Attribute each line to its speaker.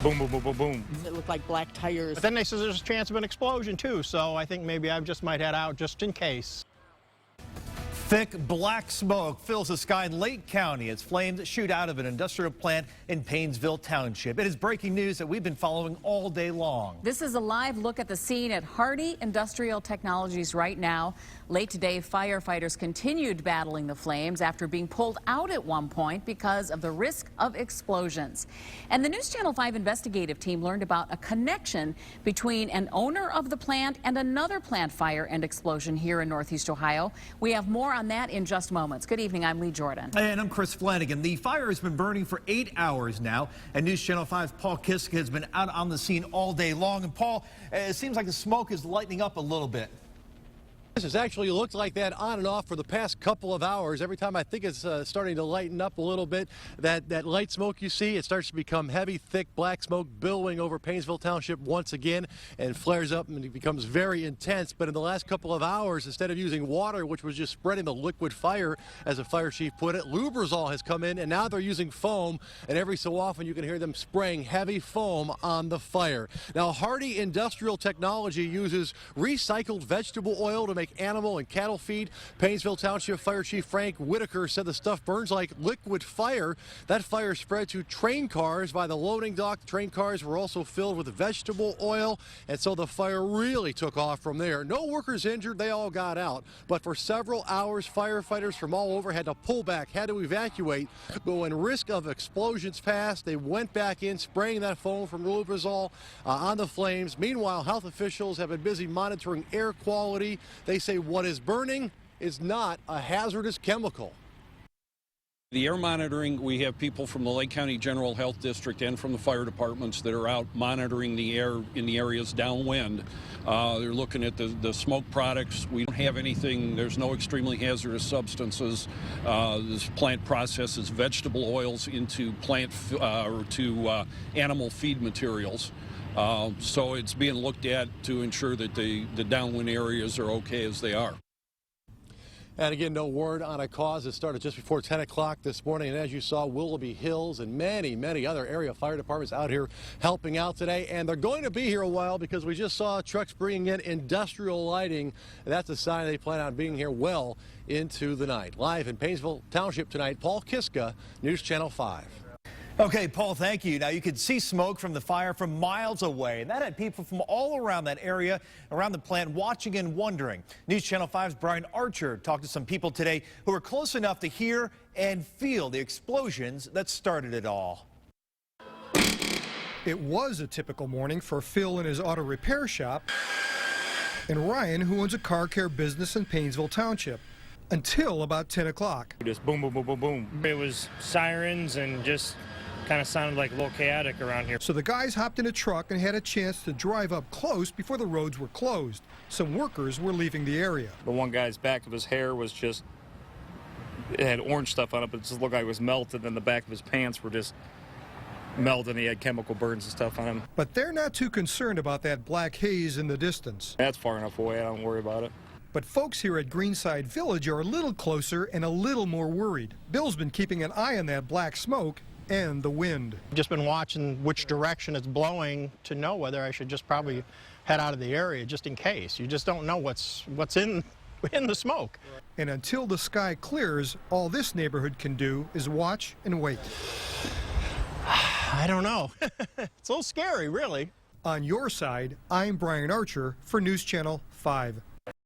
Speaker 1: Boom, boom, boom, boom, boom.
Speaker 2: It looked like black tires.
Speaker 1: But then they said there's a chance of an explosion too, so I think maybe I just might head out just in case.
Speaker 3: Thick black smoke fills the sky in Lake County as flames shoot out of an industrial plant in Painesville Township. It is breaking news that we've been following all day long.
Speaker 4: This is a live look at the scene at Hardy Industrial Technologies right now. Late today, firefighters continued battling the flames after being pulled out at one point because of the risk of explosions. And the News Channel 5 investigative team learned about a connection between an owner of the plant and another plant fire and explosion here in Northeast Ohio. We have more on that in just moments. Good evening, I'm Lee Jordan.
Speaker 3: And I'm Chris Flanagan. The fire has been burning for 8 hours now, and News Channel 5's Paul Kiska has been out on the scene all day long. And Paul, it seems like the smoke is lightening up a little bit.
Speaker 5: This has actually looked like that on and off for the past couple of hours. Every time I think it's starting to lighten up a little bit, that light smoke you see, it starts to become heavy, thick black smoke billowing over Painesville Township once again and flares up and it becomes very intense. But in the last couple of hours, instead of using water, which was just spreading the liquid fire, as the fire chief put it, Lubrizol has come in and now they're using foam, and every so often you can hear them spraying heavy foam on the fire. Now, Hardy Industrial Technology uses recycled vegetable oil to make animal and cattle feed. Painesville Township Fire Chief Frank Whitaker said the stuff burns like liquid fire. That fire spread to train cars by the loading dock. The train cars were also filled with vegetable oil, and so the fire really took off from there. No workers injured. They all got out. But for several hours, firefighters from all over had to pull back, had to evacuate. But when risk of explosions passed, they went back in, spraying that foam from Lubrizol on the flames. Meanwhile, health officials have been busy monitoring air quality. They say what is burning is not a hazardous chemical.
Speaker 6: The air monitoring, we have people from the Lake County General Health District and from the fire departments that are out monitoring the air in the areas downwind. They're looking at the smoke products. We don't have anything, there's no extremely hazardous substances. This plant processes vegetable oils into animal feed materials. So it's being looked at to ensure that the downwind areas are okay as they are.
Speaker 5: And again, no word on a cause. It started just before 10 o'clock this morning. And as you saw, Willoughby Hills and many, many other area fire departments out here helping out today. And they're going to be here a while because we just saw trucks bringing in industrial lighting. And that's a sign they plan on being here well into the night. Live in Painesville Township tonight, Paul Kiska, News Channel 5.
Speaker 3: Okay, Paul, thank you. Now, you could see smoke from the fire from miles away, and that had people from all around that area, around the plant, watching and wondering. News Channel 5's Brian Archer talked to some people today who were close enough to hear and feel the explosions that started it all.
Speaker 7: It was a typical morning for Phil in his auto repair shop and Ryan, who owns a car care business in Painesville Township, until about 10 o'clock.
Speaker 1: Just boom, boom, boom, boom, boom. It was sirens and just kind of sounded like a little chaotic around here.
Speaker 7: So the guys hopped in a truck and had a chance to drive up close before the roads were closed. Some workers were leaving the area.
Speaker 8: The one guy's back of his hair was just, it had orange stuff on it, but it just looked like it was melted, and the back of his pants were just melted, and he had chemical burns and stuff on him.
Speaker 7: But they're not too concerned about that black haze in the distance.
Speaker 8: That's far enough away, I don't worry about it.
Speaker 7: But folks here at Greenside Village are a little closer and a little more worried. Bill's been keeping an eye on that black smoke and the wind.
Speaker 1: Just been watching which direction it's blowing to know whether I should just probably head out of the area just in case. You just don't know what's in the smoke.
Speaker 7: And until the sky clears, all this neighborhood can do is watch and wait.
Speaker 1: I don't know. It's a little scary, really.
Speaker 7: On your side, I'm Brian Archer for News Channel 5.